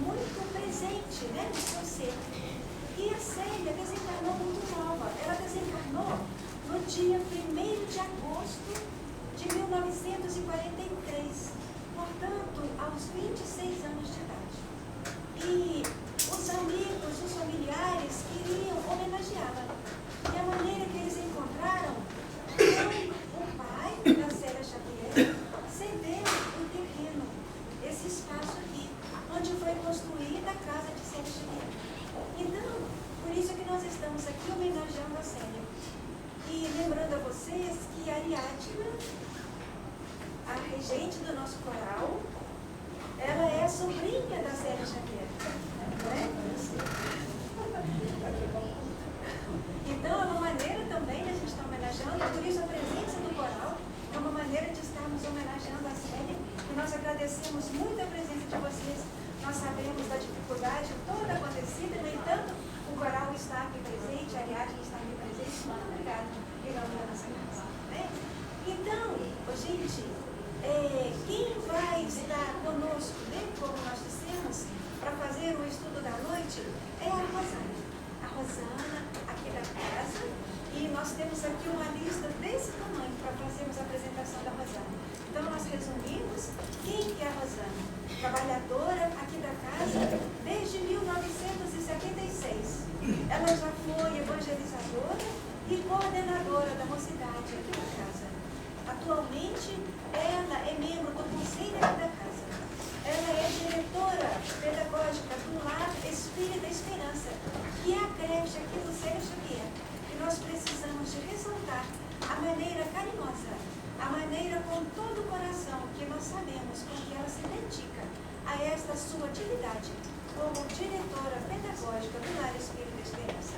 muito presente, né, no seu ser. E a Célia, dia 1º de agosto de 1943, portanto, aos 26 anos de idade. E os amigos, os familiares queriam homenageá-la. E a maneira que eles encontraram foi o pai da Célia Xavier ceder o terreno, esse espaço aqui, onde foi construída a casa de Célia Xavier. Então, por isso que nós estamos aqui homenageando a Célia. E lembrando a vocês que a Ariadna, a regente do nosso coral, ela é a sobrinha da Célia Xavier. Né? Então, é uma maneira também de a gente estar homenageando, e por isso a presença do coral é uma maneira de estarmos homenageando a Célia, e nós agradecemos muito a presença de vocês. Nós sabemos da dificuldade toda acontecida, no entanto, o coral está aqui presente, a Ariadna está aqui presente. Muito obrigada, em nome da nossa casa. Né? Então, gente, quem vai estar conosco, né, como nós dissemos, para fazer o estudo da noite, é a Rosana. A Rosana, aqui da casa, e nós temos aqui uma lista desse tamanho para fazermos a apresentação da Rosana. Então, nós resumimos quem que é a Rosana. Trabalhadora aqui da casa desde 1976. Ela já foi evangelizadora e coordenadora da mocidade aqui da casa. Atualmente, ela é membro do conselho aqui da casa. Ela é diretora pedagógica do Lar Espírita Esperança, que é a creche aqui do Célia Xavier. E nós precisamos de ressaltar a maneira carinhosa, a maneira com todo o coração que nós sabemos com que ela se dedica a esta sua atividade como diretora pedagógica do Lar Espírita Esperança.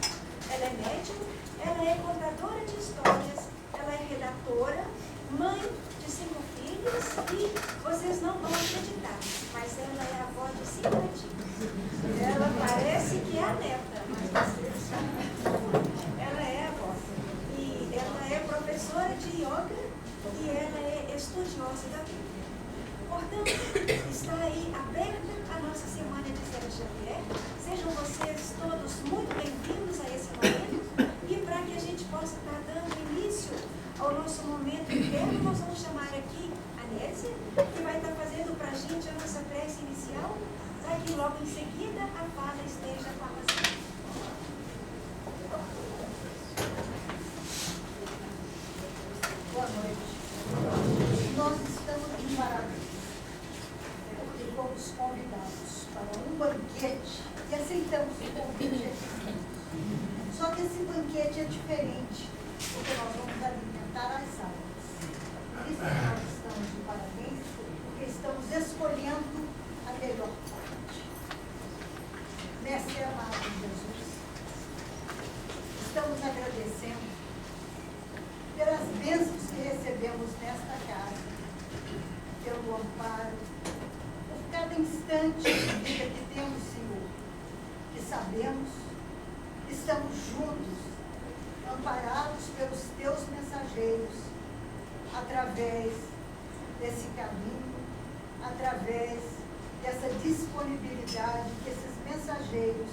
Ela é médium, ela é contadora de histórias, ela é redatora, mãe de 5 filhos e vocês não vão acreditar, mas ela é avó de 5 netinhos. Ela parece que é a neta, mas vocês ela é avó. E ela é professora de yoga e ela é estudiosa da Bíblia. Portanto, está aí aberta a nossa semana de Célia Xavier. Sejam vocês todos muito bem-vindos a esse momento. E para que a gente possa estar dando início ao nosso momento interno, nós vamos chamar aqui a Nézia, que vai estar fazendo para a gente a nossa prece inicial, para que logo em seguida a fala esteja com a Rosana. Boa noite. Nós estamos aqui porque fomos convidados para um banquete e aceitamos o convite. Só que esse banquete é diferente, porque nós vamos alimentar as almas. Por isso que nós estamos de parabéns, porque estamos escolhendo a melhor parte. Mestre amado Jesus, estamos agradecendo pelas bênçãos que recebemos nesta casa, pelo amparo, por cada instante de vida que temos, Senhor, que sabemos que estamos juntos, amparados pelos teus mensageiros, através desse caminho, através dessa disponibilidade que esses mensageiros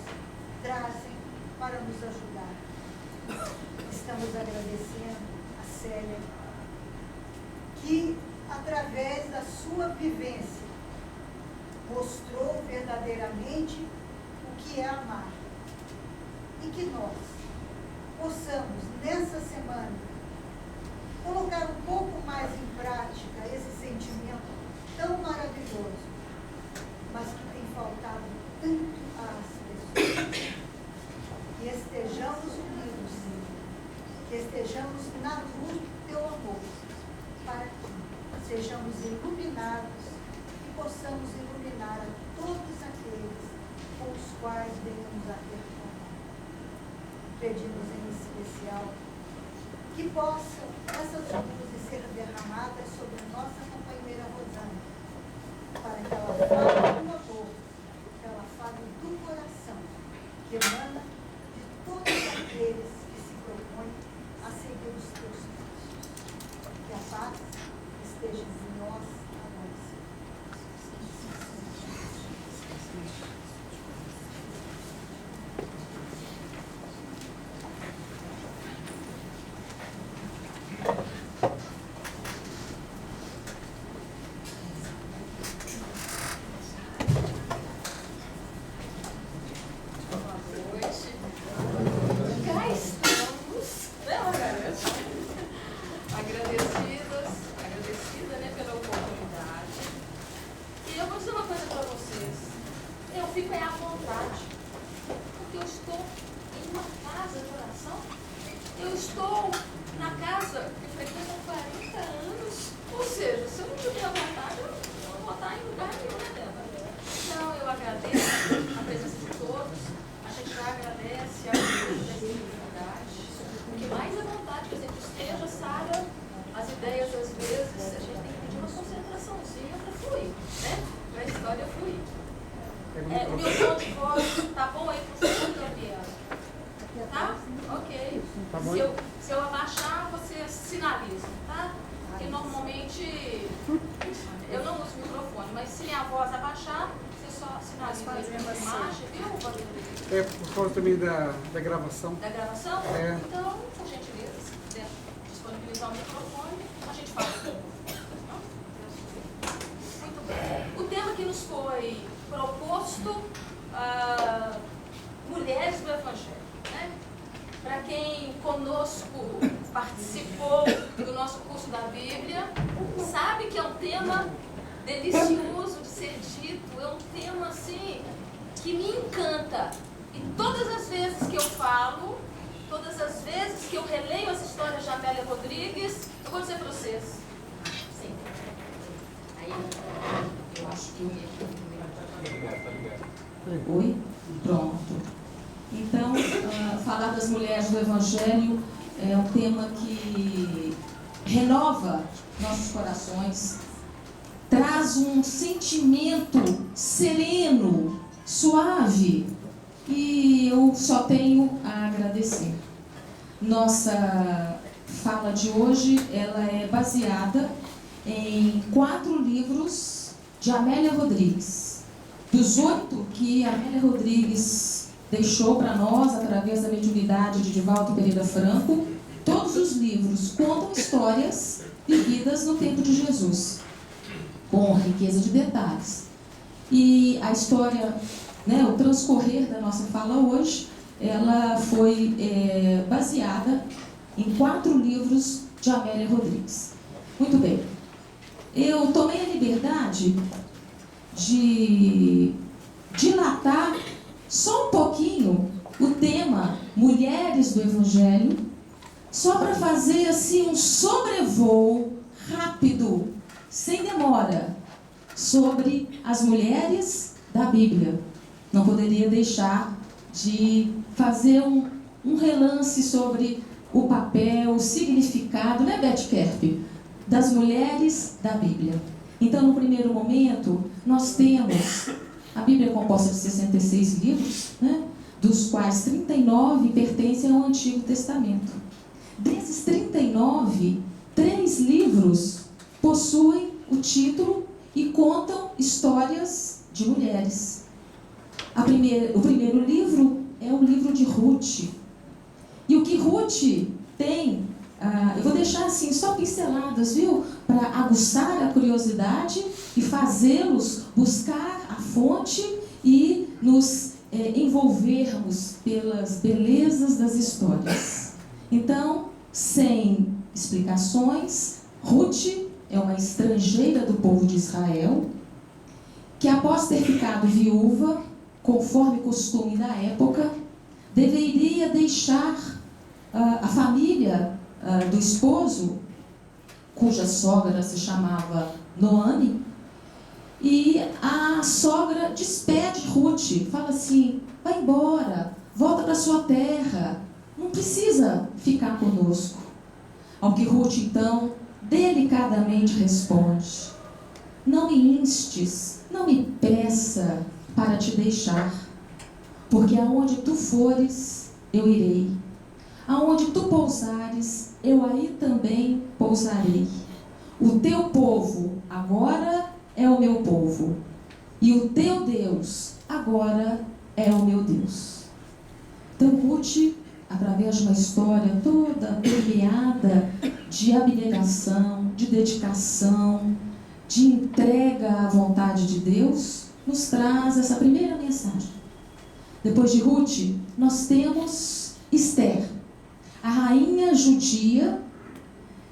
trazem para nos ajudar. Estamos agradecendo a Célia, que através da sua vivência mostrou verdadeiramente o que é amar. E que nós possamos, nessa semana, colocar um pouco mais em prática esse sentimento tão maravilhoso, mas que tem faltado tanto às pessoas. Que estejamos unidos, Senhor, que estejamos na luz do teu amor, para que sejamos iluminados e possamos iluminar a todos aqueles com os quais venhamos a ter contato. Pedimos em especial que possam essas luzes ser derramadas sobre a nossa companheira Rosana, para que ela fale do amor, que ela fale do coração, que emana de todos aqueles que se propõem a seguir os teus passos. Que a paz esteja em nós agora. estou em uma casa de oração? Eu estou na casa que frequento há 40 anos. Ou seja, se eu não tiver vontade, eu não vou estar em lugar nenhum, né, Débora? Então, eu agradeço a presença de todos. A gente já agradece a Deus da dificuldade. O que mais é vontade que a gente esteja, Sara, as ideias, às vezes, a gente tem que pedir uma concentraçãozinha para fluir, né? Para a história fluir. O meu tom de voz tá bom aí para você, Gabriela? Tá? Ok. Tá bom. Se eu abaixar, você sinaliza, tá? Porque normalmente eu não uso microfone, mas se minha voz abaixar, você só sinaliza aí para baixo, viu, Gabriela? É por causa também da gravação. Da gravação? É. Então, por gentileza, se quiser disponibilizar o microfone, a gente fala. Muito bem. O tema que nos foi proposto, mulheres do Evangelho, né? Para quem conosco participou do nosso curso da Bíblia, sabe que é um tema delicioso de ser dito, é um tema assim que me encanta. E todas as vezes que eu falo, todas as vezes que eu releio as histórias de Amélia Rodrigues, eu vou dizer para vocês, sim. Aí eu acho que Oi? Pronto. Então, falar das mulheres do Evangelho é um tema que renova nossos corações, traz um sentimento sereno, suave, e eu só tenho a agradecer. Nossa fala de hoje, ela é baseada em 4 livros de Amélia Rodrigues. Dos 8 que Amélia Rodrigues deixou para nós, através da mediunidade de Divaldo Pereira Franco, todos os livros contam histórias vividas no tempo de Jesus, com riqueza de detalhes. E a história, né, o transcorrer da nossa fala hoje, ela foi baseada em 4 livros de Amélia Rodrigues. Muito bem. Eu tomei a liberdade de dilatar só um pouquinho o tema Mulheres do Evangelho, só para fazer assim um sobrevoo rápido, sem demora, sobre as mulheres da Bíblia. Não poderia deixar de fazer um relance sobre o papel, o significado, né, Beth Kerp, das mulheres da Bíblia. Então, no primeiro momento, nós temos a Bíblia é composta de 66 livros, né, dos quais 39 pertencem ao Antigo Testamento. Desses 39, 3 livros possuem o título e contam histórias de mulheres. O primeiro livro é o livro de Ruth. E o que Ruth tem, eu vou deixar assim só pinceladas, viu? Para aguçar a curiosidade e fazê-los buscar a fonte e nos envolvermos pelas belezas das histórias. Então, sem explicações, Ruth é uma estrangeira do povo de Israel, que após ter ficado viúva, conforme costume da época, deveria deixar a família do esposo, cuja sogra se chamava Noemi, e a sogra despede Ruth, fala assim: vai embora, volta para sua terra, não precisa ficar conosco. Ao que Ruth então delicadamente responde: não me instes, não me peça para te deixar, porque aonde tu fores, eu irei. Aonde tu pousares, eu aí também pousarei. O teu povo agora é o meu povo, e o teu Deus agora é o meu Deus. Então Ruth, através de uma história toda permeada de abnegação, de dedicação, de entrega à vontade de Deus, nos traz essa primeira mensagem. Depois de Ruth, nós temos Esther, a rainha judia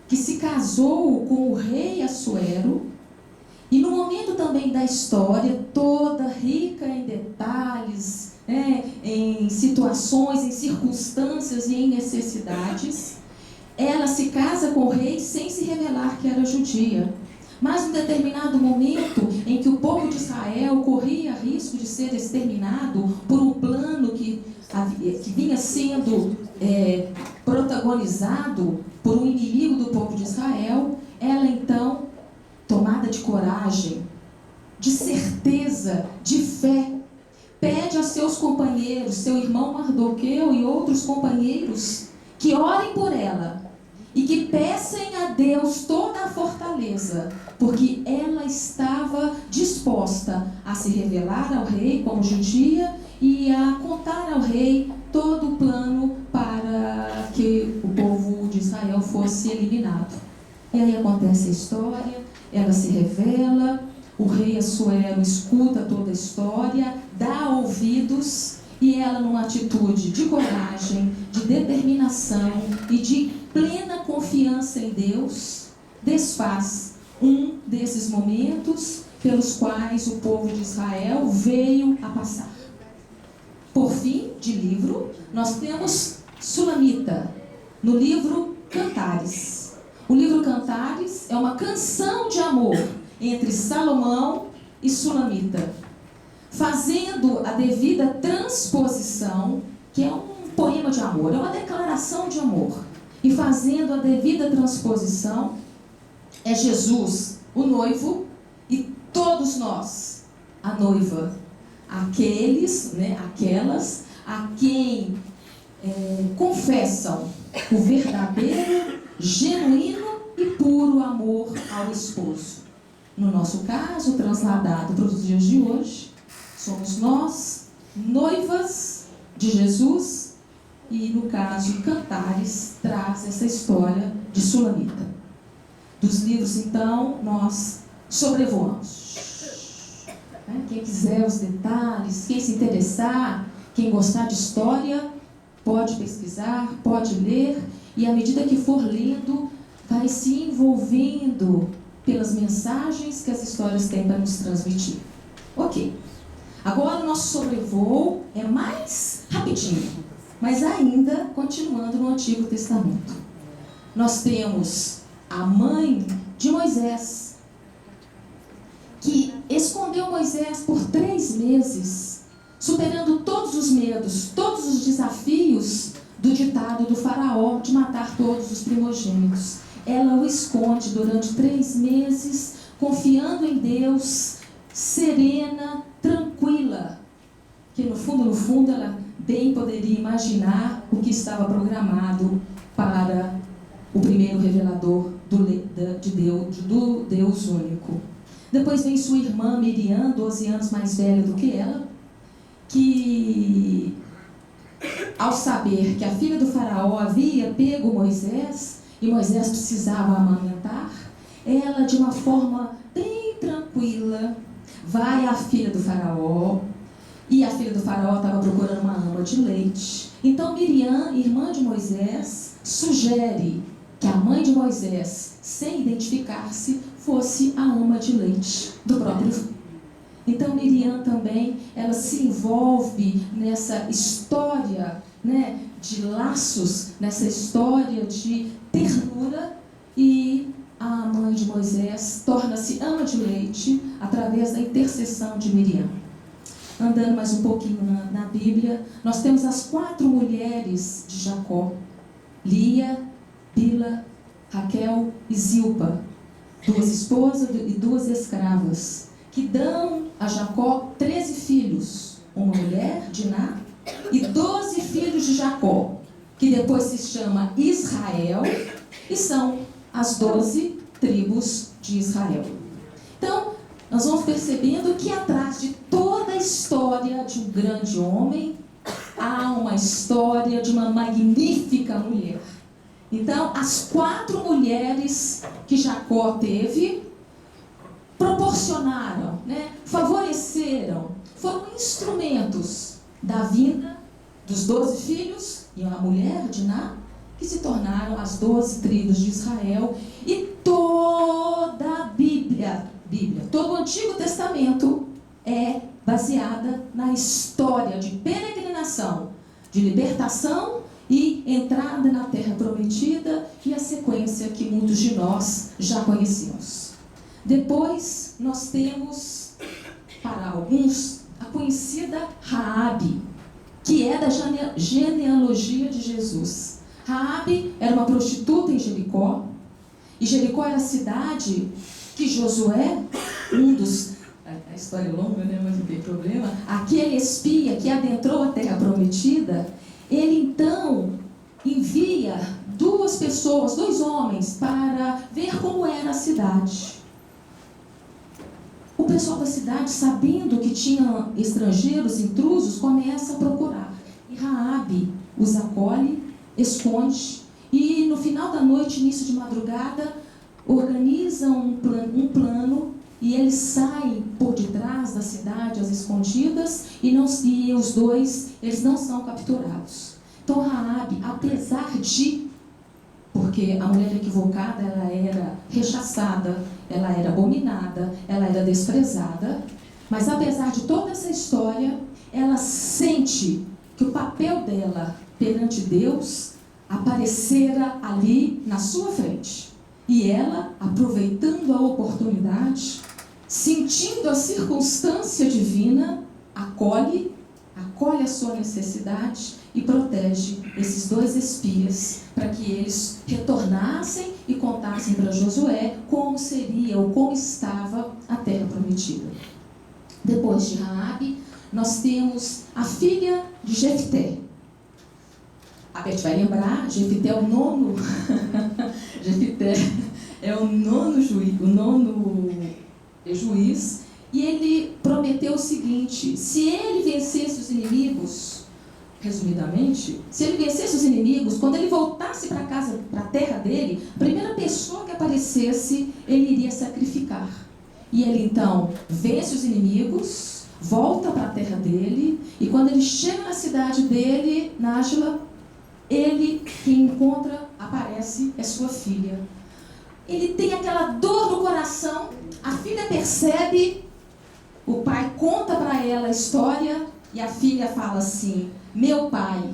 que se casou com o rei Assuero, e no momento também da história, toda rica em detalhes, em situações, em circunstâncias e em necessidades. Ela se casa com o rei sem se revelar que era judia. Mas em determinado momento em que o povo de Israel corria risco de ser exterminado por um plano que vinha sendo protagonizado por um inimigo do povo de Israel, ela então, tomada de coragem, de certeza, de fé, pede a seus companheiros, seu irmão Mardoqueu e outros companheiros, que orem por ela e que peçam a Deus toda a fortaleza, porque ela estava disposta a se revelar ao rei como judia e a contar ao rei todo o plano para que o povo de Israel fosse eliminado. E aí acontece a história, ela se revela, o rei Assuero escuta toda a história, dá ouvidos, e ela, numa atitude de coragem, de determinação e de plena confiança em Deus, desfaz um desses momentos pelos quais o povo de Israel veio a passar. Por fim de livro, nós temos Sulamita, no livro Cantares. O livro Cantares é uma canção de amor entre Salomão e Sulamita, fazendo a devida transposição, que é um poema de amor, é uma declaração de amor, e fazendo a devida transposição, é Jesus, o noivo, e todos nós, a noiva, aquelas a quem confessam o verdadeiro, genuíno e puro amor ao esposo. No nosso caso, transladado para os dias de hoje, somos nós, noivas de Jesus, e no caso, Cantares traz essa história de Sulamita. Dos livros, então, nós sobrevoamos. Quem quiser os detalhes, quem se interessar, quem gostar de história, pode pesquisar, pode ler, e à medida que for lendo, vai se envolvendo pelas mensagens que as histórias têm para nos transmitir. Ok. Agora o nosso sobrevoo é mais rapidinho, mas ainda continuando no Antigo Testamento. Nós temos a mãe de Moisés, que escondeu Moisés por 3 meses, superando todos os medos, todos os desafios do ditado do faraó de matar todos os primogênitos. Ela o esconde durante 3 meses, confiando em Deus, serena, tranquila, que no fundo ela bem poderia imaginar o que estava programado para o primeiro revelador do Deus único. Depois vem sua irmã Miriam, 12 anos mais velha do que ela, que, ao saber que a filha do faraó havia pego Moisés, e Moisés precisava amamentar, ela, de uma forma bem tranquila, vai à filha do faraó, e a filha do faraó estava procurando uma ama de leite. Então Miriam, irmã de Moisés, sugere que a mãe de Moisés, sem identificar-se, fosse a ama de leite do próprio filho. Então Miriam também, ela se envolve nessa história, de laços, nessa história de ternura, e a mãe de Moisés torna-se ama de leite através da intercessão de Miriam. Andando mais um pouquinho na Bíblia, nós temos as 4 mulheres de Jacó: Lia, Bila, Raquel e Zilpa, 2 esposas e 2 escravas, que dão a Jacó 13 filhos, uma mulher, Diná, e 12 filhos de Jacó, que depois se chama Israel, e são as 12 tribos de Israel. Então, nós vamos percebendo que atrás de toda a história de um grande homem, há uma história de uma magnífica mulher. Então, as 4 mulheres que Jacó teve proporcionaram, favoreceram, foram instrumentos da vinda dos 12 filhos e uma mulher, Diná, que se tornaram as 12 tribos de Israel. E toda a Bíblia, todo o Antigo Testamento é baseada na história de peregrinação, de libertação e entrada na Terra Prometida, e a sequência que muitos de nós já conhecemos. Depois nós temos, para alguns, a conhecida Raabe, que é da genealogia de Jesus. Raabe era uma prostituta em Jericó, e Jericó era a cidade que Josué, a história é longa, né, mas não tem problema, aquele espia que adentrou a Terra Prometida, ele então envia dois homens, para ver como era a cidade. O pessoal da cidade, sabendo que tinha estrangeiros, intrusos, começa a procurar. E Raabe os acolhe, esconde, e no final da noite, início de madrugada, organiza um plano, e eles saem por detrás da cidade, às escondidas, e os dois, eles não são capturados. Então Raabe, apesar de, porque a mulher equivocada, ela era rechaçada, ela era abominada, ela era desprezada, mas apesar de toda essa história, ela sente que o papel dela perante Deus aparecera ali na sua frente. E ela, aproveitando a oportunidade, sentindo a circunstância divina, acolhe a sua necessidade e protege esses dois espias, para que eles retornassem e contassem para Josué como seria ou como estava a Terra Prometida. Depois de Raabe, nós temos a filha de Jefté. A Beth vai lembrar, Jefté é o nono Jefté é o nono juiz, e ele prometeu o seguinte: se ele vencesse os inimigos, resumidamente, se ele vencesse os inimigos, quando ele voltasse para casa, para a terra dele, a primeira pessoa que aparecesse, ele iria sacrificar. E ele então vence os inimigos, volta para a terra dele, e quando ele chega na cidade dele, Nájila, ele que encontra, aparece, é sua filha. Ele tem aquela dor no coração, a filha percebe, o pai conta para ela a história, e a filha fala assim: meu pai,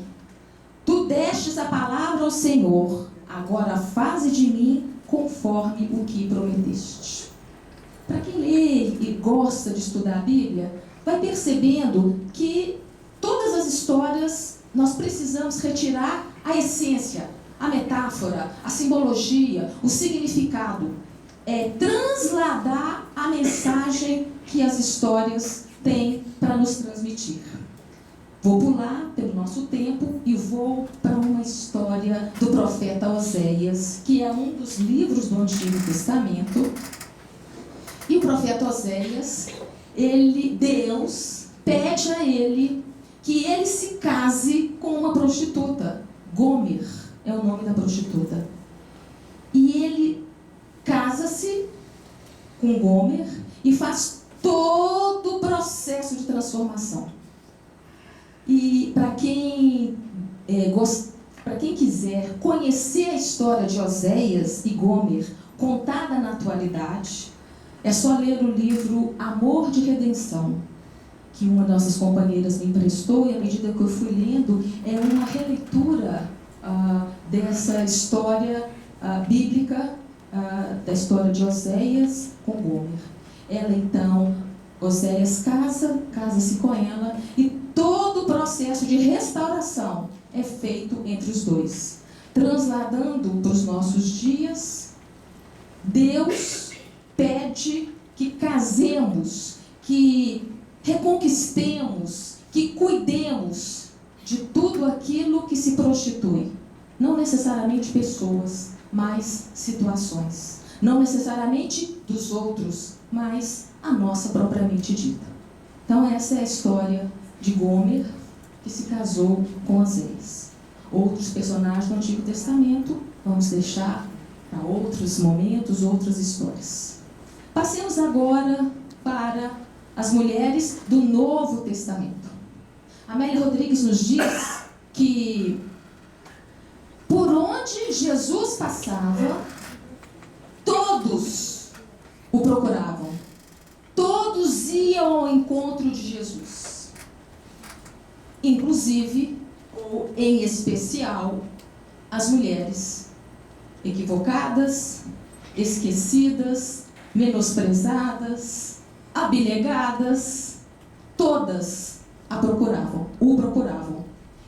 tu destes a palavra ao Senhor, agora faze de mim conforme o que prometeste. Para quem lê e gosta de estudar a Bíblia, vai percebendo que todas as histórias nós precisamos retirar a essência, a metáfora, a simbologia, o significado. É transladar a mensagem que as histórias têm para nos transmitir. Vou pular pelo nosso tempo e vou para uma história do profeta Oséias, que é um dos livros do Antigo Testamento. E o profeta Oséias, Deus pede a ele que ele se case com uma prostituta. Gomer é o nome da prostituta. E ele casa-se com Gomer e faz todo o processo de transformação. E para quem quiser conhecer a história de Oséias e Gomer, contada na atualidade, é só ler o livro Amor de Redenção, que uma das nossas companheiras me emprestou, e à medida que eu fui lendo, é uma releitura dessa história bíblica, da história de Oséias com Gomer. Ela então, Oséias casa-se com ela, e todo o processo de restauração é feito entre os dois. Transladando para os nossos dias, Deus pede que casemos, que reconquistemos, que cuidemos de tudo aquilo que se prostitui. Não necessariamente pessoas, mas situações. Não necessariamente dos outros, mas a nossa propriamente dita. Então essa é a história de Gomer, que se casou com Oséias. Outros personagens do Antigo Testamento vamos deixar para outros momentos, outras histórias. Passemos agora para as mulheres do Novo Testamento. Amélia Rodrigues nos diz que por onde Jesus passava, todos o procuravam. Todos todos iam ao encontro de Jesus. Inclusive, ou em especial, as mulheres equivocadas, esquecidas, menosprezadas, abnegadas, todas o procuravam.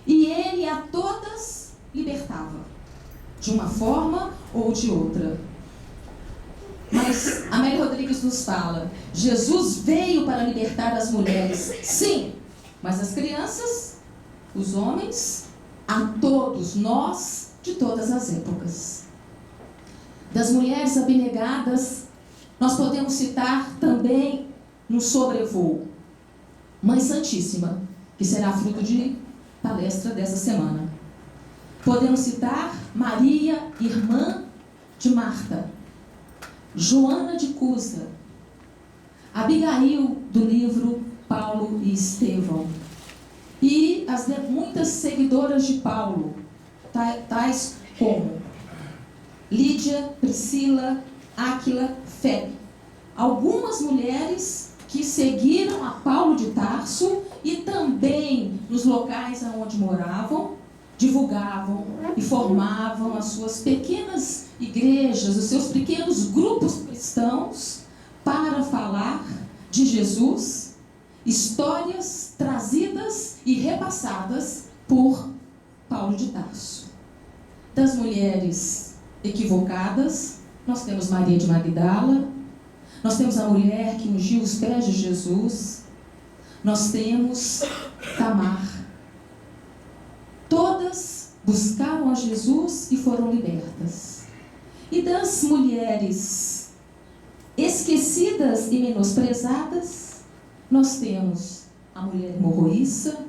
E ele a todas libertava, de uma forma ou de outra. Mas Amélia Rodrigues nos fala, Jesus veio para libertar as mulheres, sim, mas as crianças, os homens, a todos nós, de todas as épocas. Das mulheres abnegadas, nós podemos citar também no sobrevoo, Mãe Santíssima, que será fruto de palestra dessa semana. Podemos citar Maria, irmã de Marta, Joana de Cusa, Abigail, do livro Paulo e Estevão, e as muitas seguidoras de Paulo, tais como Lídia, Priscila, Áquila, Febe. Algumas mulheres que seguiram a Paulo de Tarso e também nos locais onde moravam, divulgavam e formavam as suas pequenas igrejas, os seus pequenos grupos cristãos para falar de Jesus, histórias trazidas e repassadas por Paulo de Tarso. Das mulheres equivocadas, nós temos Maria de Magdala, nós temos a mulher que ungiu os pés de Jesus, nós temos Tamar. Todas buscaram a Jesus e foram libertas. E das mulheres esquecidas e menosprezadas, nós temos a mulher hemorroíça,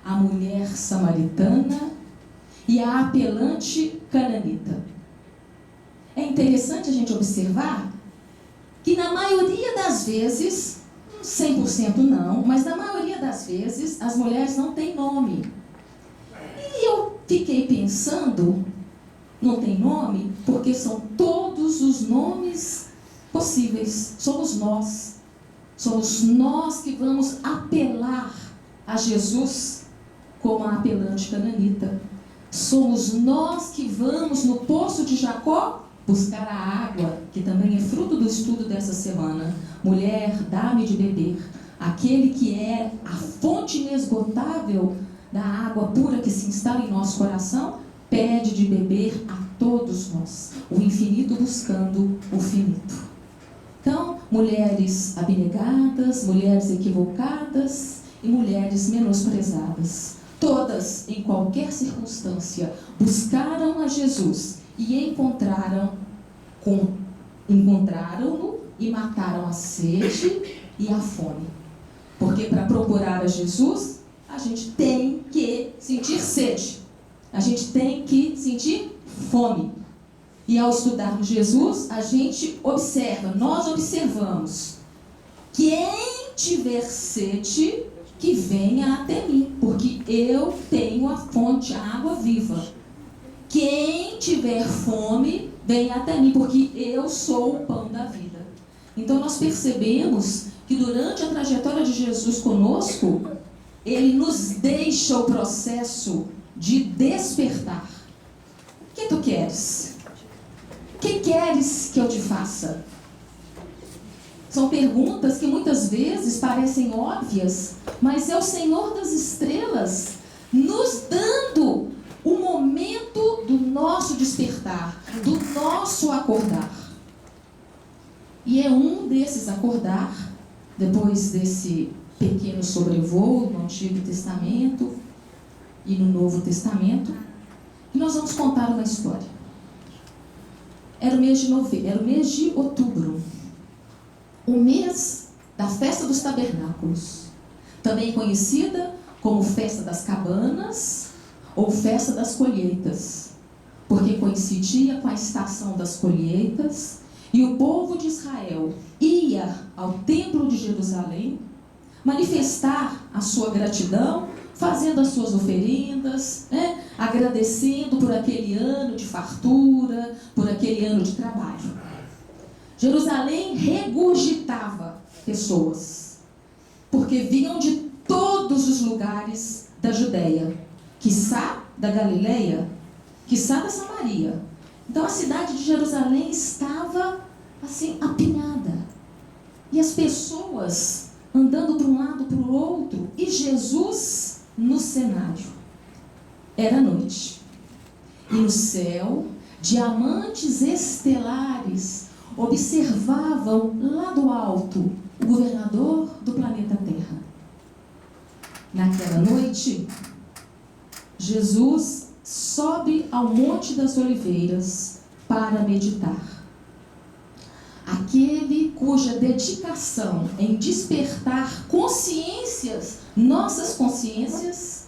a mulher samaritana e a apelante cananita. É interessante a gente observar que na maioria das vezes, 100% não, mas na maioria das vezes as mulheres não têm nome. E eu fiquei pensando, não tem nome, porque são todos os nomes possíveis. Somos nós que vamos apelar a Jesus como a apelante cananita. Somos nós que vamos no poço de Jacó buscar a água, que também é fruto do estudo dessa semana. Mulher, dá-me de beber. Aquele que é a fonte inesgotável da água pura que se instala em nosso coração, pede de beber a todos nós. O infinito buscando o finito. Então, mulheres abnegadas, mulheres equivocadas e mulheres menosprezadas. Todas, em qualquer circunstância, buscaram a Jesus e encontraram-no e mataram a sede e a fome. Porque para procurar a Jesus, a gente tem que sentir sede, a gente tem que sentir fome. E ao estudarmos Jesus, a gente observa, nós observamos, quem tiver sede, que venha até mim, porque eu tenho a fonte, a água viva. Quem tiver fome, venha até mim, porque eu sou o pão da vida. Então nós percebemos que durante a trajetória de Jesus conosco, Ele nos deixa o processo de despertar. O que tu queres? O que queres que eu te faça? São perguntas que muitas vezes parecem óbvias, mas é o Senhor das estrelas nos dando o momento do nosso despertar, do nosso acordar. E é um desses acordar, depois desse pequeno sobrevoo no Antigo Testamento e no Novo Testamento, que nós vamos contar uma história. Era o mês de outubro, o mês da Festa dos Tabernáculos, também conhecida como Festa das Cabanas ou Festa das Colheitas, porque coincidia com a estação das colheitas e o povo de Israel ia ao Templo de Jerusalém manifestar a sua gratidão, fazendo as suas oferendas, agradecendo por aquele ano de fartura, por aquele ano de trabalho. Jerusalém regurgitava pessoas, porque vinham de todos os lugares da Judéia, quiçá da Galileia, quiçá da Samaria. Então a cidade de Jerusalém estava assim apinhada, e as pessoas andando para um lado para o outro, e Jesus no cenário. Era noite, e no céu diamantes estelares observavam lá do alto o governador do planeta Terra. Naquela noite, Jesus sobe ao Monte das Oliveiras para meditar. Aquele cuja dedicação em despertar consciências, nossas consciências,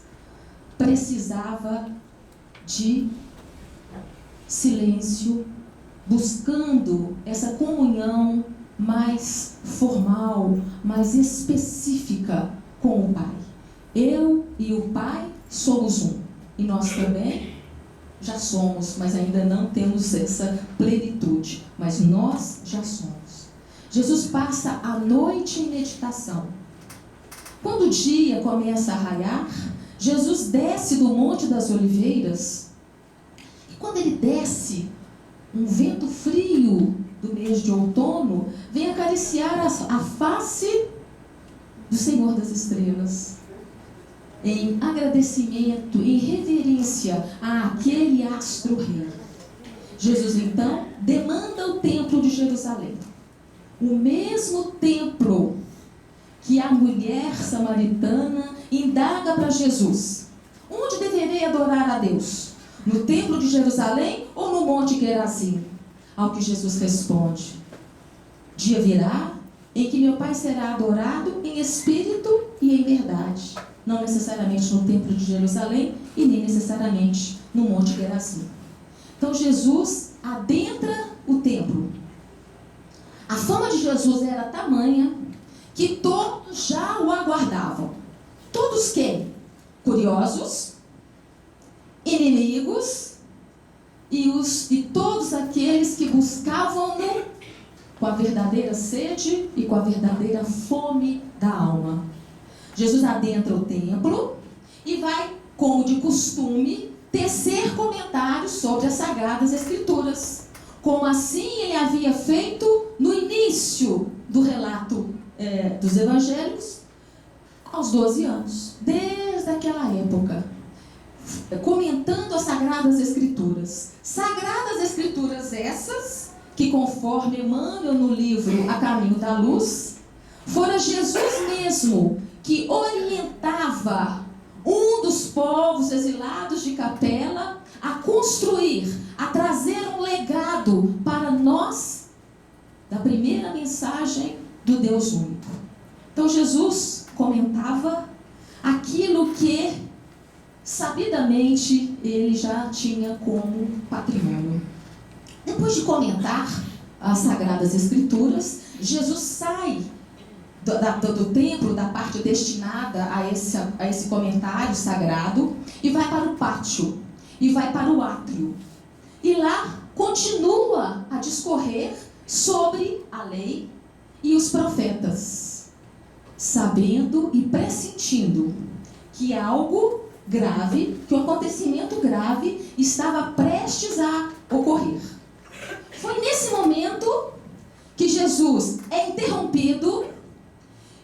precisava de silêncio, buscando essa comunhão mais formal, mais específica com o Pai. Eu e o Pai somos um. E nós também já somos, mas ainda não temos essa plenitude. Mas nós já somos. Jesus passa a noite em meditação. Quando o dia começa a raiar, Jesus desce do Monte das Oliveiras. E quando ele desce, um vento frio do mês de outono vem acariciar a face do Senhor das Estrelas, em agradecimento, em reverência àquele astro rei. Jesus então demanda o templo de Jerusalém, o mesmo templo que a mulher samaritana indaga para Jesus: onde deverei adorar a Deus? No templo de Jerusalém ou no Monte Gerazim? Ao que Jesus responde: dia virá em que meu Pai será adorado em espírito e em verdade. Não necessariamente no templo de Jerusalém e nem necessariamente no Monte Gerazim. Então Jesus adentra o templo. A fama de Jesus era tamanha que todos já o aguardavam. Todos quem? Curiosos, inimigos e todos aqueles que buscavam-no com a verdadeira sede e com a verdadeira fome da alma. Jesus adentra o templo e vai, como de costume, tecer comentários sobre as Sagradas Escrituras, como assim ele havia feito no início do relato dos Evangelhos, aos 12 anos, desde aquela época, comentando as Sagradas Escrituras. Sagradas Escrituras essas, que conforme Emmanuel no livro A Caminho da Luz, fora Jesus mesmo que orientava um dos povos exilados de Capela a construir, a trazer um legado para nós da primeira mensagem do Deus único. Então Jesus comentava aquilo que sabidamente ele já tinha como patrimônio. Depois de comentar as Sagradas Escrituras, Jesus sai do templo, da parte destinada a esse comentário sagrado, e vai para o pátio, e vai para o átrio. E lá continua a discorrer sobre a lei e os profetas, sabendo e pressentindo que algo grave, que um acontecimento grave estava prestes a ocorrer. Foi nesse momento que Jesus é interrompido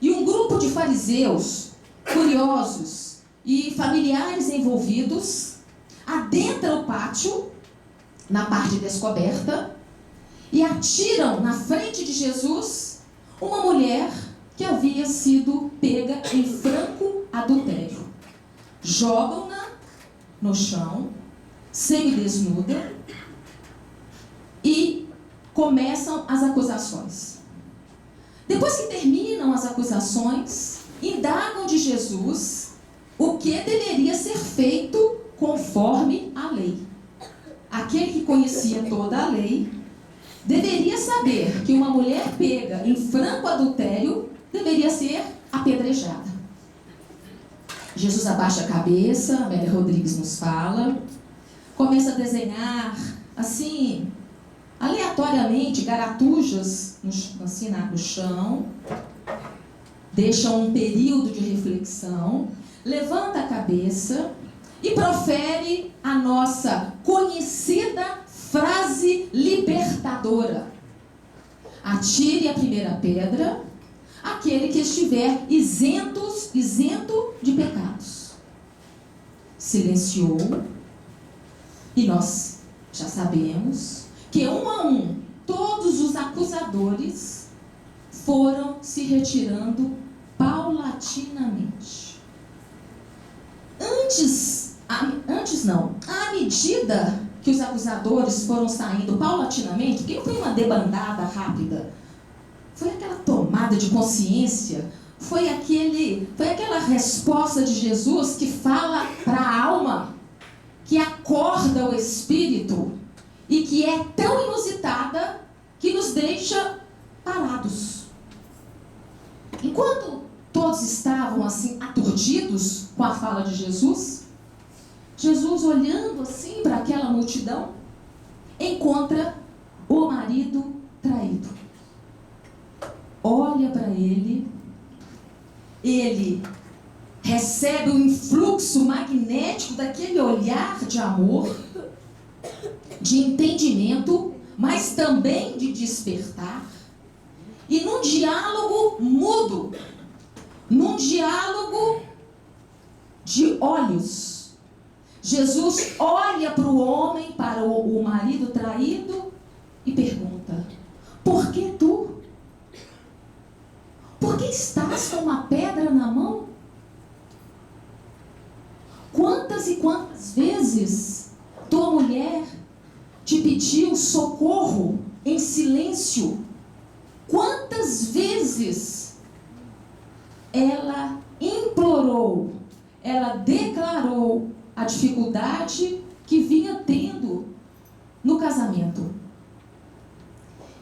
e um grupo de fariseus, curiosos e familiares envolvidos, adentra o pátio, na parte descoberta, e atiram na frente de Jesus uma mulher que havia sido pega em franco adultério. Jogam-na no chão, semidesnuda, e começam as acusações. Depois que terminam as acusações, indagam de Jesus o que deveria ser feito conforme a lei. Aquele que conhecia toda a lei deveria saber que uma mulher pega em franco adultério deveria ser apedrejada. Jesus abaixa a cabeça, Amélia Rodrigues nos fala, começa a desenhar, assim, aleatoriamente, garatujas no chão, deixa um período de reflexão, levanta a cabeça e profere a nossa conhecida frase libertadora: atire a primeira pedra aquele que estiver isento de pecados. Silenciou, e nós já sabemos que um a um todos os acusadores foram se retirando paulatinamente. À medida que os acusadores foram saindo paulatinamente, porque não foi uma debandada rápida, foi aquela tomada de consciência, foi aquela resposta de Jesus que fala para a alma, que acorda o espírito e que é tão inusitada que nos deixa parados. Enquanto todos estavam assim aturdidos com a fala de Jesus, Jesus, olhando assim para aquela multidão, encontra o marido traído. Olha para ele recebe o influxo magnético daquele olhar de amor, de entendimento, mas também de despertar. E num diálogo mudo, num diálogo de olhos, Jesus olha para o homem, para o marido traído e pergunta: por que tu? Por que estás com uma pedra na mão? Quantas e quantas vezes tua mulher te pediu socorro em silêncio? Quantas vezes ela implorou, ela declarou a dificuldade que vinha tendo no casamento?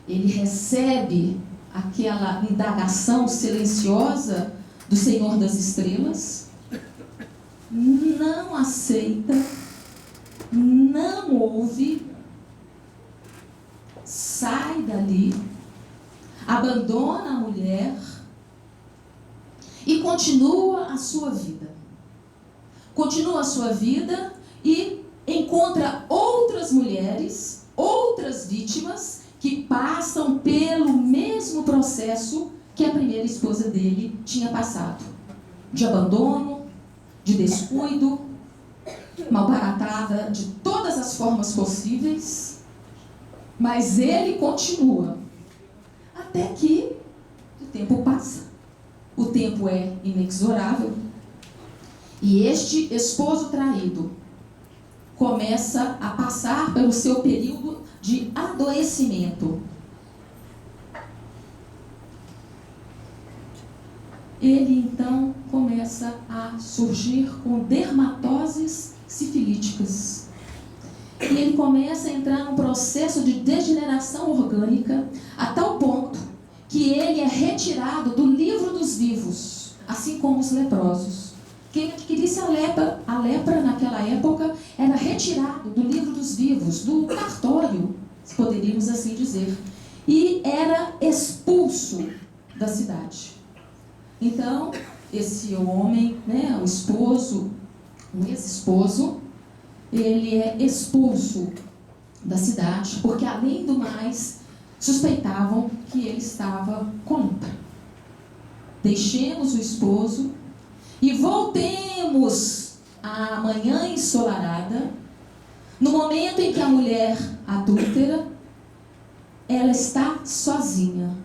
Ele recebe aquela indagação silenciosa do Senhor das Estrelas, não aceita, não ouve, sai dali, abandona a mulher e continua a sua vida. Continua a sua vida e encontra outras mulheres, outras vítimas que passam pelo mesmo processo que a primeira esposa dele tinha passado. De abandono, de descuido, malbaratada de todas as formas possíveis, mas ele continua, até que o tempo passa. O tempo é inexorável e este esposo traído começa a passar pelo seu período de adoecimento. Ele então começa a surgir com dermatoses sifilíticas. E ele começa a entrar num processo de degeneração orgânica, a tal ponto que ele é retirado do livro dos vivos, assim como os leprosos. Quem adquirisse a lepra naquela época era retirado do livro dos vivos, do cartório, poderíamos assim dizer, e era expulso da cidade. Então, esse homem, o esposo, o ex-esposo, ele é expulso da cidade, porque além do mais, suspeitavam que ele estava com lepra. Deixemos o esposo e voltemos à manhã ensolarada, no momento em que a mulher adúltera, ela está sozinha.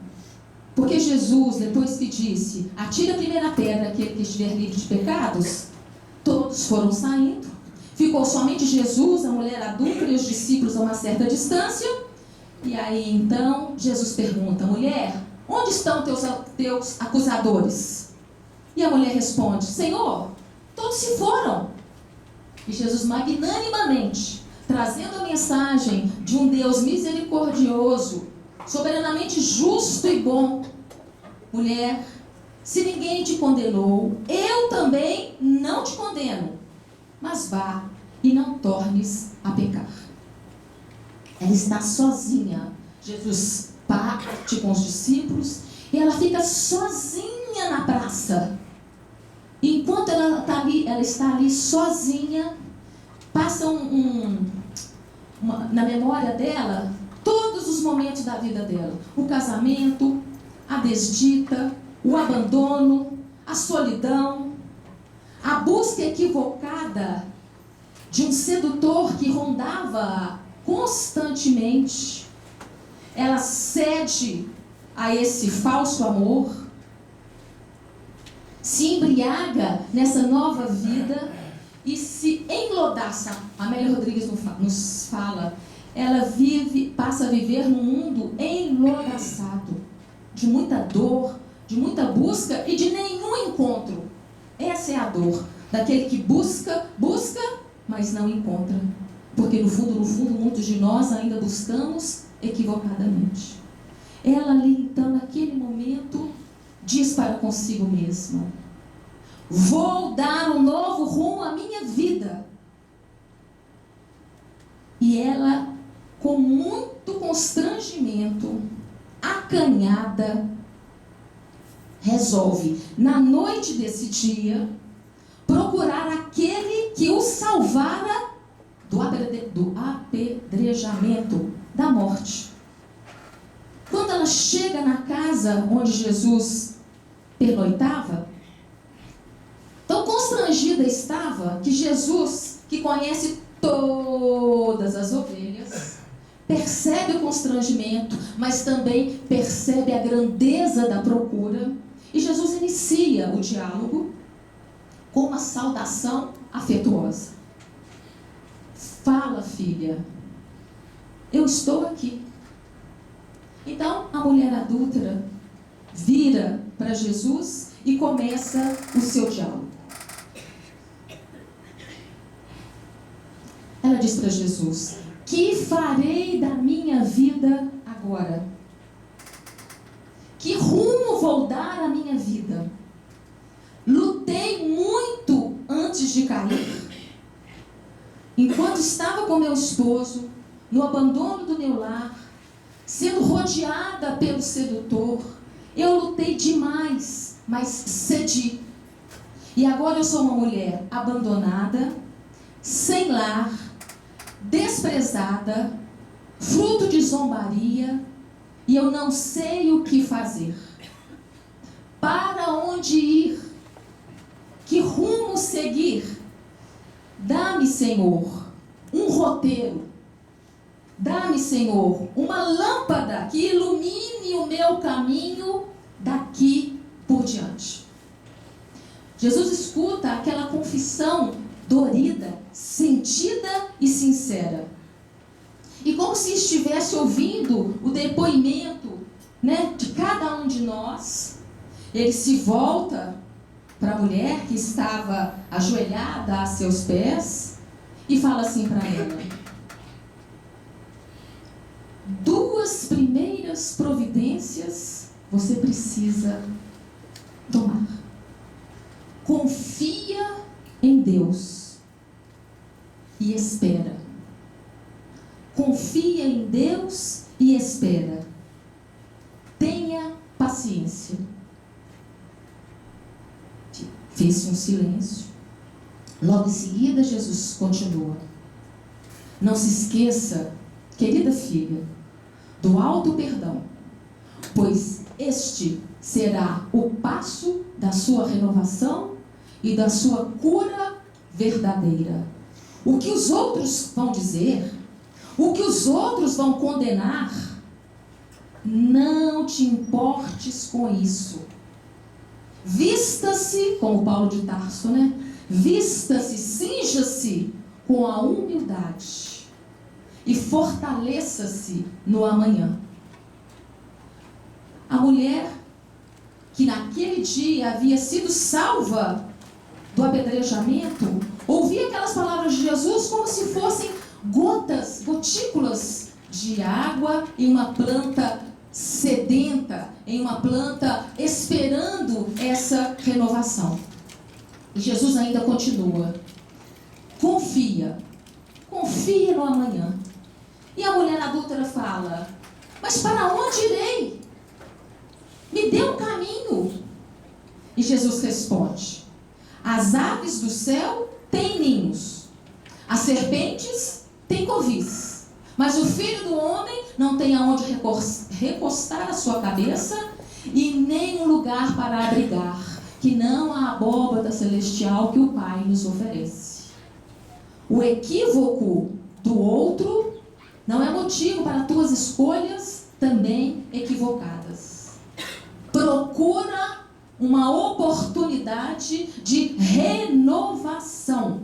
Porque Jesus, depois que disse, atira a primeira pedra aquele que estiver livre de pecados, todos foram saindo, ficou somente Jesus, a mulher adúltera e os discípulos a uma certa distância. E aí então Jesus pergunta: mulher, onde estão teus acusadores? E a mulher responde: Senhor, todos se foram. E Jesus magnanimamente, trazendo a mensagem de um Deus misericordioso, soberanamente justo e bom: mulher, se ninguém te condenou, eu também não te condeno, mas vá e não tornes a pecar. Ela está sozinha. Jesus parte com os discípulos e ela fica sozinha sozinha na praça. Enquanto ela está ali sozinha, passa na memória dela todos os momentos da vida dela. O casamento, a desdita, o abandono, a solidão, a busca equivocada de um sedutor que rondava constantemente. Ela cede a esse falso amor, se embriaga nessa nova vida e se enlodaça. A Amélia Rodrigues nos fala, ela passa a viver num mundo enlodaçado, de muita dor, de muita busca e de nenhum encontro. Essa é a dor daquele que busca, mas não encontra. Porque no fundo, muitos de nós ainda buscamos equivocadamente. Ela ali, então, naquele momento, diz para consigo mesma: vou dar um novo rumo à minha vida. E ela, com muito constrangimento, acanhada, resolve, na noite desse dia, procurar aquele que o salvara do apedrejamento, da morte. Quando ela chega na casa onde Jesus pernoitava, tão constrangida estava que Jesus, que conhece todas as ovelhas, percebe o constrangimento, mas também percebe a grandeza da procura. E Jesus inicia o diálogo com uma saudação afetuosa. Fala, filha, eu estou aqui. Então, a mulher adúltera vira para Jesus e começa o seu diálogo. Ela diz para Jesus: que farei da minha vida agora? Que rumo vou dar à minha vida? Lutei muito antes de cair. Enquanto estava com meu esposo, no abandono do meu lar, sendo rodeada pelo sedutor, eu lutei demais, mas cedi. E agora eu sou uma mulher abandonada, sem lar, desprezada, fruto de zombaria, e eu não sei o que fazer. Para onde ir? Que rumo seguir? Dá-me, Senhor, um roteiro. Dá-me, Senhor, uma lâmpada que ilumine o meu caminho daqui por diante. Jesus escuta aquela confissão dorida, sentida e sincera. E como se estivesse ouvindo o depoimento, de cada um de nós, ele se volta para a mulher que estava ajoelhada a seus pés e fala assim para ela: duas primeiras providências você precisa tomar. Confia em Deus e espera. Confia em Deus e espera. Tenha paciência. Fez-se um silêncio. Logo em seguida, Jesus continua: não se esqueça, querida filha, do alto perdão, pois este será o passo da sua renovação e da sua cura verdadeira. O que os outros vão dizer, o que os outros vão condenar, não te importes com isso. Vista-se, como Paulo de Tarso, Vista-se, cinja-se com a humildade e fortaleça-se no amanhã. A mulher que naquele dia havia sido salva do apedrejamento, ouvia aquelas palavras de Jesus como se fossem gotículas de água em uma planta sedenta, em uma planta esperando essa renovação. E Jesus ainda continua: confia no amanhã. E a mulher adúltera fala: mas para onde irei? Me dê um caminho. E Jesus responde: as aves do céu têm ninhos, as serpentes têm covis, mas o Filho do Homem não tem aonde recostar a sua cabeça e nem um lugar para abrigar, que não a abóbada celestial que o Pai nos oferece. O equívoco do outro não é motivo para tuas escolhas também equivocadas. Procura uma oportunidade de renovação.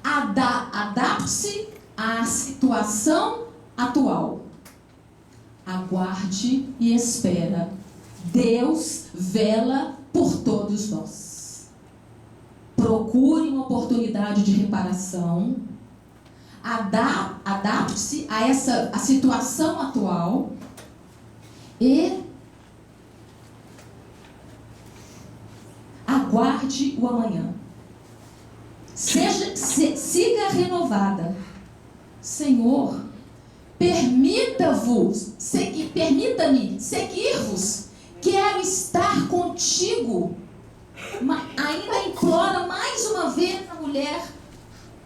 Adapte-se à situação atual. Aguarde e espera. Deus vela por todos nós. Procure uma oportunidade de reparação. Adapte-se a situação atual e aguarde o amanhã. Siga renovada. Senhor, permita-me seguir-vos. Quero estar contigo. Ainda implora mais uma vez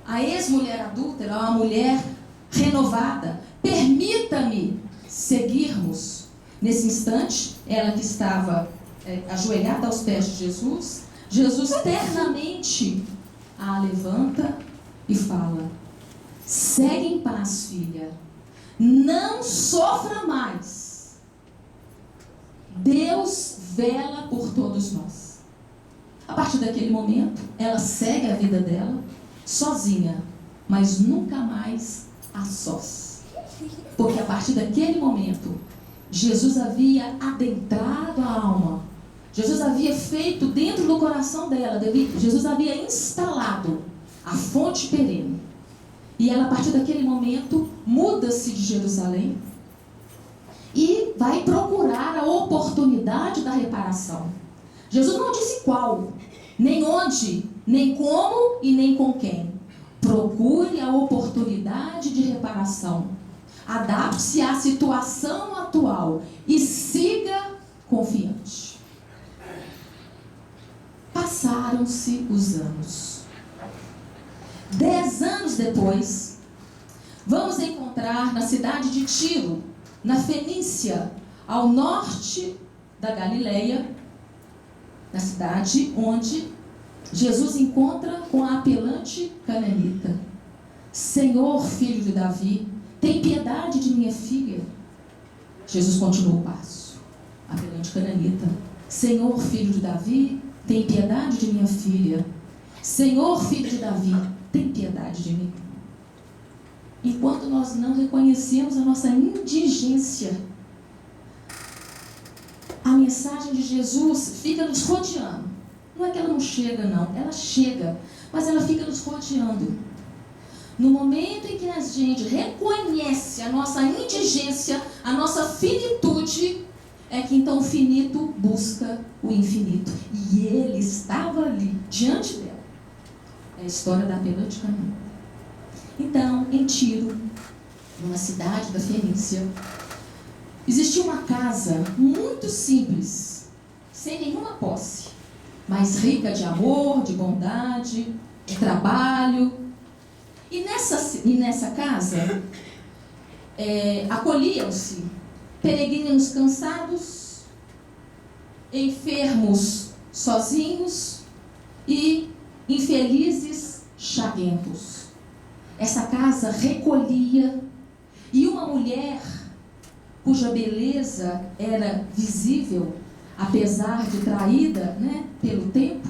a ex-mulher adúltera, a mulher renovada. Permita-me seguirmos. Nesse instante, ela que estava ajoelhada aos pés de Jesus, Jesus ternamente a levanta e fala: segue em paz, filha. Não sofra mais. Deus vela por todos nós. A partir daquele momento, ela segue a vida dela sozinha, mas nunca mais a sós. Porque a partir daquele momento, Jesus havia adentrado a alma. Jesus havia feito dentro do coração dela, Jesus havia instalado a fonte perene. E ela, a partir daquele momento, muda-se de Jerusalém e vai procurar a oportunidade da reparação. Jesus não disse qual, nem onde, nem como e nem com quem. Procure a oportunidade de reparação. Adapte-se à situação atual e siga confiante. Passaram-se os anos. 10 anos depois, vamos encontrar na cidade de Tiro, na Fenícia, ao norte da Galileia, na cidade onde Jesus encontra com a apelante cananita. Senhor, filho de Davi, tem piedade de minha filha. Jesus continua o passo. Apelante cananita. Senhor, filho de Davi, tem piedade de minha filha. Senhor, filho de Davi, tem piedade de mim. Enquanto nós não reconhecemos a nossa indigência, a mensagem de Jesus fica nos rodeando. Não é que ela não chega, não. Ela chega, mas ela fica nos rodeando. No momento em que a gente reconhece a nossa indigência, a nossa finitude, é que então o finito busca o infinito. E ele estava ali, diante dela. É a história da apelante cananita. Então, em Tiro, numa cidade da Fenícia, existia uma casa muito simples, sem nenhuma posse, mas rica de amor, de bondade, de trabalho. E nessa casa, acolhiam-se peregrinos cansados, enfermos sozinhos e infelizes chaguentos. Essa casa recolhia, e uma mulher cuja beleza era visível, apesar de traída, pelo tempo,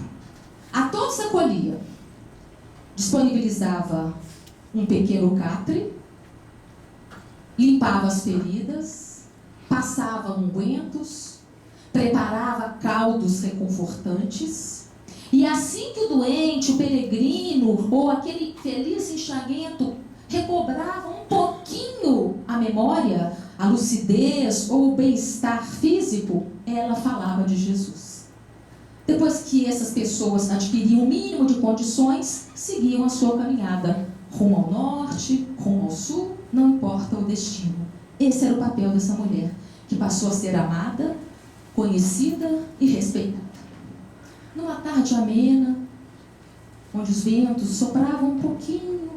a todos acolhia. Disponibilizava um pequeno catre, limpava as feridas, passava ungüentos, preparava caldos reconfortantes. E assim que o doente, o peregrino ou aquele feliz enxaguento recobrava um pouquinho a memória, a lucidez ou o bem-estar físico, ela falava de Jesus. Depois que essas pessoas adquiriam o mínimo de condições, seguiam a sua caminhada, rumo ao norte, rumo ao sul, não importa o destino. Esse era o papel dessa mulher, que passou a ser amada, conhecida e respeitada. numa tarde amena, onde os ventos sopravam um pouquinho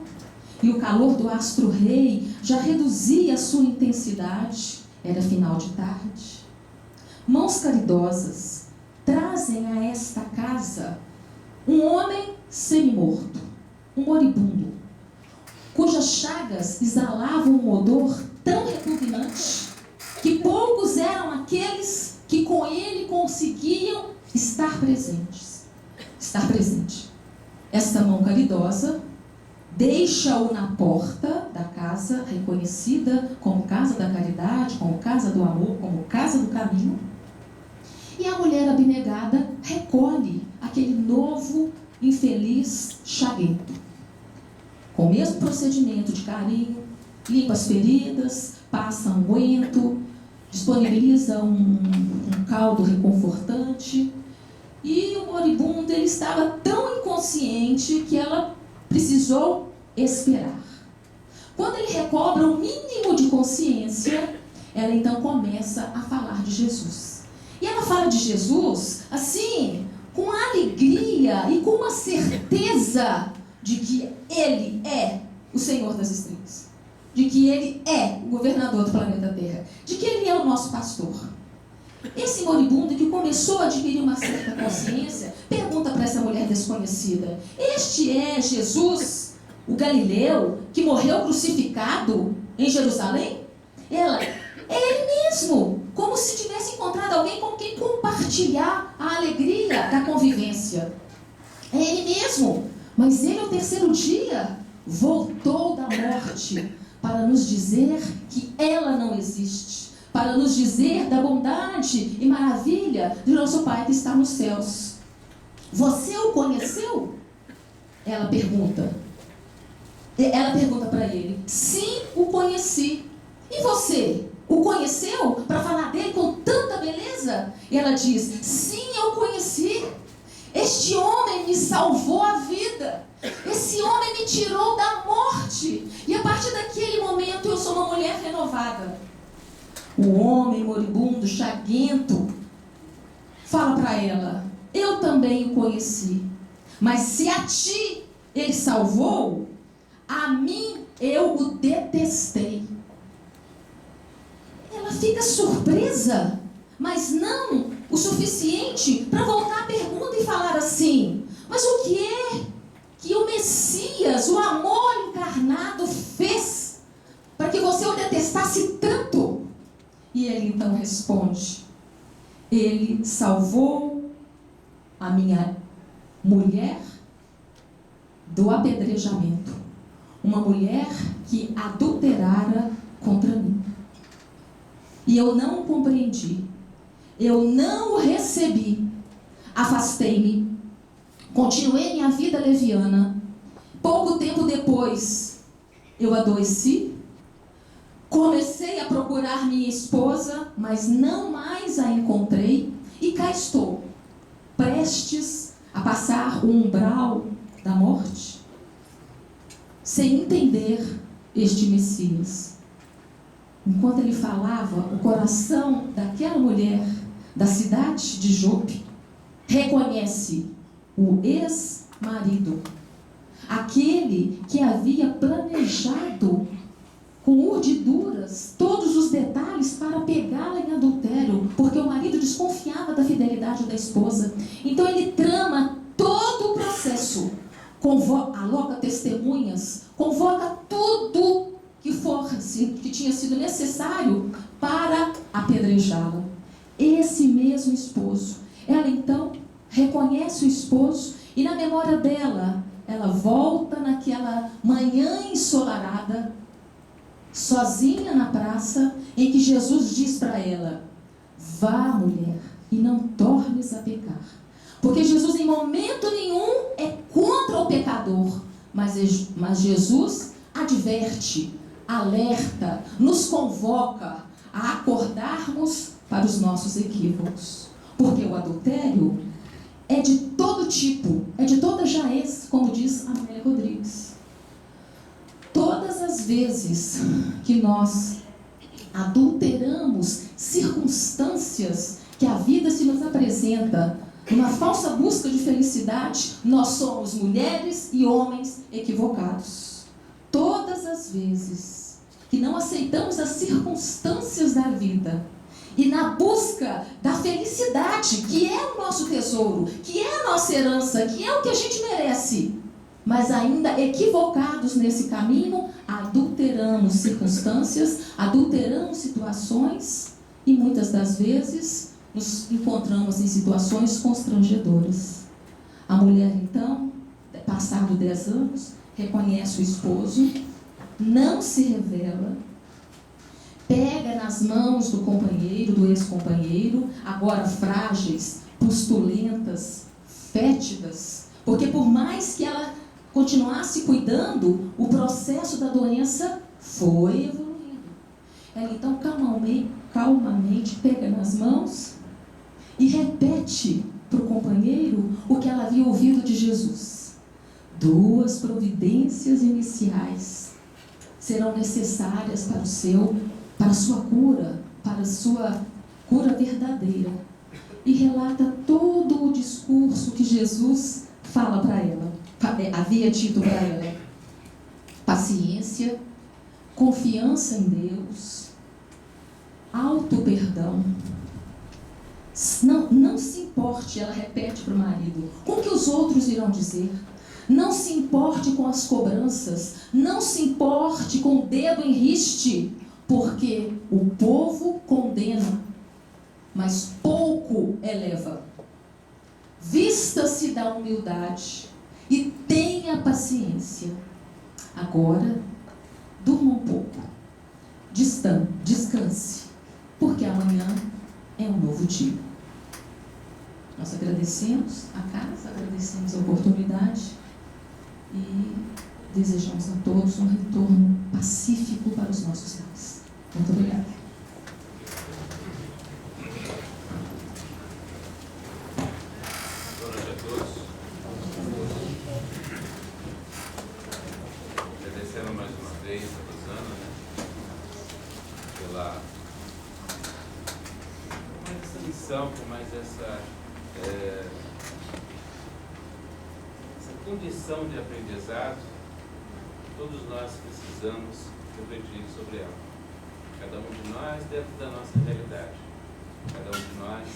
e o calor do astro-rei já reduzia a sua intensidade, era final de tarde. Mãos caridosas trazem a esta casa um homem semi-morto, um moribundo, cujas chagas exalavam um odor tão repugnante que poucos eram aqueles que com ele conseguiam estar presentes. Estar presente. Esta mão caridosa deixa-o na porta da casa, reconhecida como casa da caridade, como casa do amor, como casa do caminho. E a mulher abnegada recolhe aquele novo infeliz chaguento. Com o mesmo procedimento de carinho, limpa as feridas, passa unguento, disponibiliza um caldo reconfortante. E o moribundo, ele estava tão inconsciente que ela precisou esperar. Quando ele recobra o mínimo de consciência, ela então começa a falar de Jesus. E ela fala de Jesus, assim, com alegria e com uma certeza de que Ele é o Senhor das Estrelas, de que Ele é o governador do planeta Terra, de que Ele é o nosso pastor. Esse moribundo que começou a adquirir uma certa consciência, pergunta para essa mulher desconhecida: este é Jesus, o Galileu, que morreu crucificado em Jerusalém? Ela: é ele mesmo, como se tivesse encontrado alguém com quem compartilhar a alegria da convivência. É ele mesmo, mas ele, ao terceiro dia, voltou da morte para nos dizer que ela não existe, para nos dizer da bondade e maravilha de nosso Pai que está nos céus. Você o conheceu? Ela pergunta para ele: sim, o conheci. E você? O conheceu para falar dele com tanta beleza? E ela diz: sim, eu conheci. Este homem me salvou a vida. Esse homem me tirou da morte. E a partir daquele momento eu sou uma mulher renovada. O homem moribundo, chaguento, fala para ela: eu também o conheci. Mas se a ti ele salvou, a mim eu o detestei. Ela fica surpresa, mas não o suficiente para voltar à pergunta e falar assim: mas o que é que o Messias, o amor encarnado, fez para que você o detestasse tanto? E ele então responde: ele salvou a minha mulher do apedrejamento, uma mulher que adulterara contra mim. E eu não o compreendi, eu não o recebi, afastei-me, continuei minha vida leviana. Pouco tempo depois, eu adoeci, comecei a procurar minha esposa, mas não mais a encontrei, e cá estou, prestes a passar o umbral da morte, sem entender este Messias. Enquanto ele falava, o coração daquela mulher da cidade de Jope reconhece o ex-marido, aquele que havia planejado com urdiduras todos os detalhes para pegá-la em adultério, porque o marido desconfiava da fidelidade da esposa. Então ele trama todo o processo, aloca testemunhas, convoca tudo que tinha sido necessário para apedrejá-la. Esse mesmo esposo, ela então reconhece o esposo e na memória dela, ela volta naquela manhã ensolarada, sozinha na praça, em que Jesus diz para ela: vá, mulher, e não tornes a pecar. Porque Jesus em momento nenhum é contra o pecador, mas Jesus adverte, alerta, nos convoca a acordarmos para os nossos equívocos. Porque o adultério é de todo tipo, é de toda jaez, como diz Amélia Rodrigues. Todas as vezes que nós adulteramos circunstâncias que a vida se nos apresenta numa falsa busca de felicidade, nós somos mulheres e homens equivocados. Todas as vezes que não aceitamos as circunstâncias da vida e na busca da felicidade, que é o nosso tesouro, que é a nossa herança, que é o que a gente merece, mas ainda equivocados nesse caminho, adulteramos circunstâncias, adulteramos situações e muitas das vezes nos encontramos em situações constrangedoras. A mulher, então, passado 10 anos, reconhece o esposo, não se revela, pega nas mãos do companheiro, do ex-companheiro, agora frágeis, pustulentas, fétidas, porque por mais que ela continuasse cuidando, o processo da doença foi evoluindo. Ela então calmamente pega nas mãos e repete para o companheiro o que ela havia ouvido de Jesus. 2 providências iniciais serão necessárias para a sua cura, para a sua cura verdadeira. E relata todo o discurso que Jesus fala para ela, havia dito para ela. Paciência, confiança em Deus, auto-perdão. Não se importe, ela repete para o marido, com o que os outros irão dizer. Não se importe com as cobranças. Não se importe com o dedo em riste, porque o povo condena, mas pouco eleva. Vista-se da humildade e tenha paciência. Agora, durma um pouco. Descanse, porque amanhã é um novo dia. Nós agradecemos a casa, agradecemos a oportunidade e desejamos a todos um retorno pacífico para os nossos lares. Muito obrigada. Boa noite a todos. Agradecendo mais uma vez a Rosana, pela essa missão, por mais essa condição de aprendizado. Todos nós precisamos refletir sobre ela. Cada um de nós dentro da nossa realidade. Cada um de nós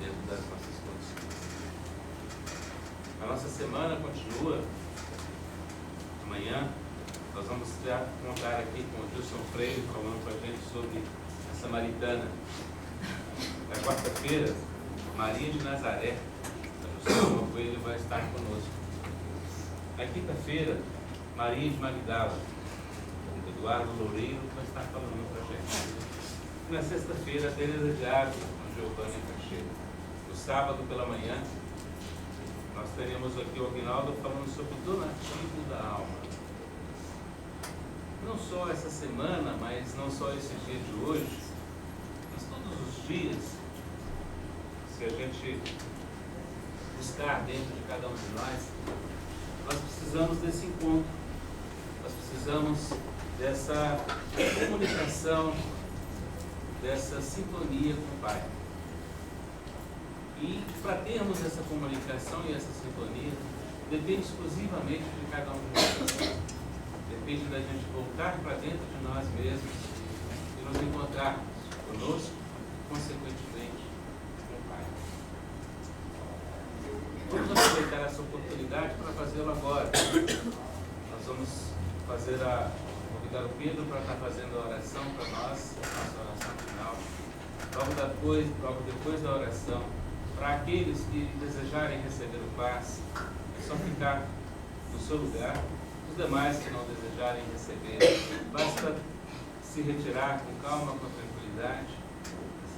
dentro das nossas condições. A nossa semana continua. Amanhã nós vamos contar aqui com o Gilson Freire falando com a gente sobre a Samaritana. Na quarta-feira, Maria de Nazaré, a Gilson Coelho, vai estar conosco. Na quinta-feira, Maria de Magdala, Eduardo Loureiro, vai estar falando para a gente. E na sexta-feira, Tereza de Ávila, com Giovanni Cacheiro. No sábado pela manhã, nós teremos aqui o Aguinaldo falando sobre o donativo da alma. Não só essa semana, mas não só esse dia de hoje, mas todos os dias, se a gente buscar dentro de cada um de nós precisamos desse encontro, nós precisamos dessa comunicação, dessa sintonia com o Pai. E para termos essa comunicação e essa sintonia, depende exclusivamente de cada um de nós. Depende da gente voltar para dentro de nós mesmos e nos encontrarmos conosco, consequentemente, com o Pai. Vamos aproveitar essa oportunidade para fazê-lo agora. Nós vamos convidar o Pedro para estar fazendo a oração para nós, a nossa oração final. Logo depois da oração, para aqueles que desejarem receber o passe, é só ficar no seu lugar. Os demais que não desejarem receber, basta se retirar com calma, com tranquilidade,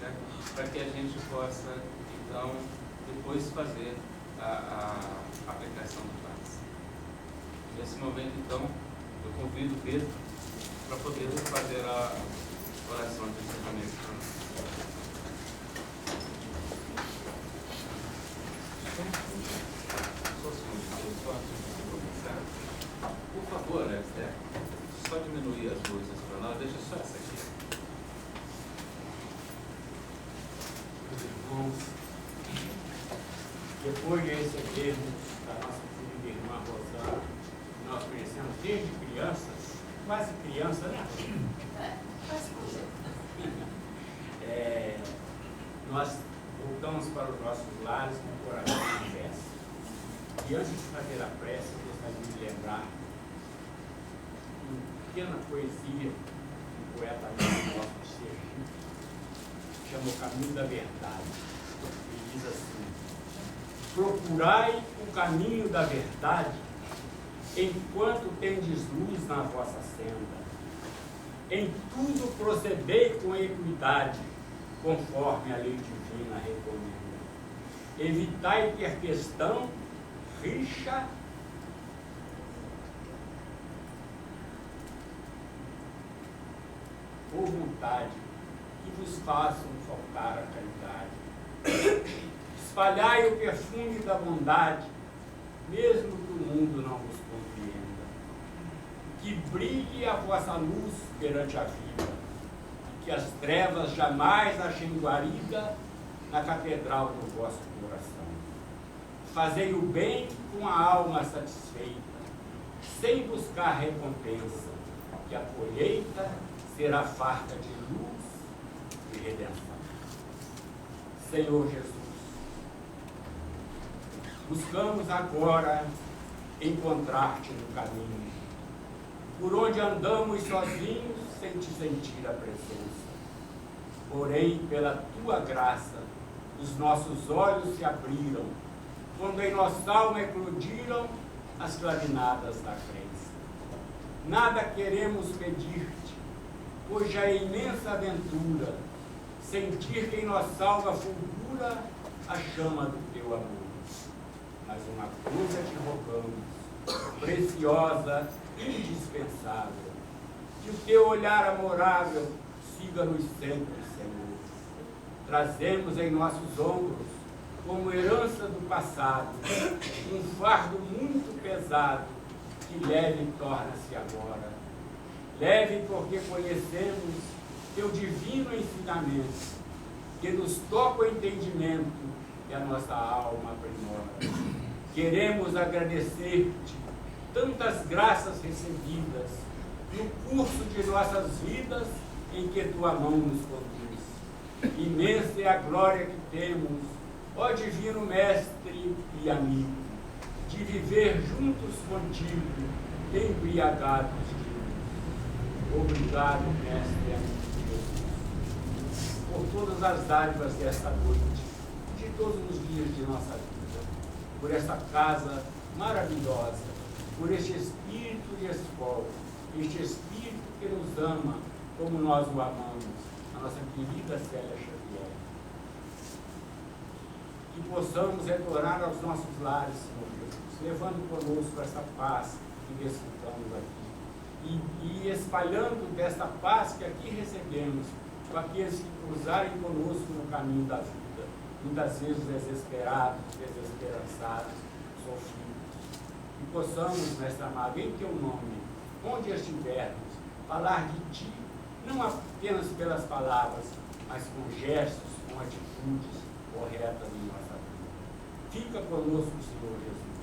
certo? Para que a gente possa, então, depois fazer a aplicação do passe. Nesse momento, então, eu convido o Pedro para poder fazer a oração de encerramento. Por favor, Esther, só diminuir as luzes para nós, deixa só essa aqui. Meus irmãos, depois de recebermos a nossa querida irmã Rosana, nós conhecemos desde crianças, quase criança, né? Nós voltamos para os nossos lares com o coração de festa. E antes de fazer a prece, eu gostaria de lembrar uma pequena poesia do poeta nosso de Sergipe, que chama O Caminho da Verdade. E diz assim: procurai o caminho da verdade enquanto tendes luz na vossa senda. Em tudo procedei com equidade, conforme a lei divina recomenda. Evitai ter questão, rixa ou vontade que vos façam faltar a caridade. Espalhai o perfume da bondade, mesmo que o mundo não vos compreenda. Que brilhe a vossa luz perante a vida, e que as trevas jamais achem guarida na catedral do vosso coração. Fazei o bem com a alma satisfeita, sem buscar recompensa, que a colheita será farta de luz e redenção. Senhor Jesus, buscamos agora encontrar-te no caminho, por onde andamos sozinhos sem te sentir a presença. Porém, pela tua graça, os nossos olhos se abriram, quando em nossa alma eclodiram as clarinadas da crença. Nada queremos pedir-te, pois já é imensa aventura sentir que em nossa alma fulgura a chama do teu amor. Mas uma coisa te rogamos, preciosa, indispensável, que o teu olhar amorável siga-nos sempre, Senhor. Trazemos em nossos ombros, como herança do passado, um fardo muito pesado, que leve torna-se agora. Leve porque conhecemos teu divino ensinamento, que nos toca o entendimento e a nossa alma aprimora. Queremos agradecer-te tantas graças recebidas no curso de nossas vidas em que tua mão nos conduz. Imensa é a glória que temos, ó divino mestre e amigo, de viver juntos contigo, embriagados de luz. Obrigado, mestre amigo Jesus, por todas as dádivas desta noite, de todos os dias de nossa vida, por esta casa maravilhosa, por este espírito de escola, este espírito que nos ama como nós o amamos, a nossa querida Célia Xavier. Que possamos retornar aos nossos lares, Senhor Jesus, levando conosco essa paz que desfrutamos aqui e espalhando desta paz que aqui recebemos com aqueles que cruzarem conosco no caminho da vida, muitas vezes desesperados, desesperançados, sofridos. E possamos, mestre amado, em teu nome, onde estivermos, falar de ti, não apenas pelas palavras, mas com gestos, com atitudes corretas em nossa vida. Fica conosco, Senhor Jesus.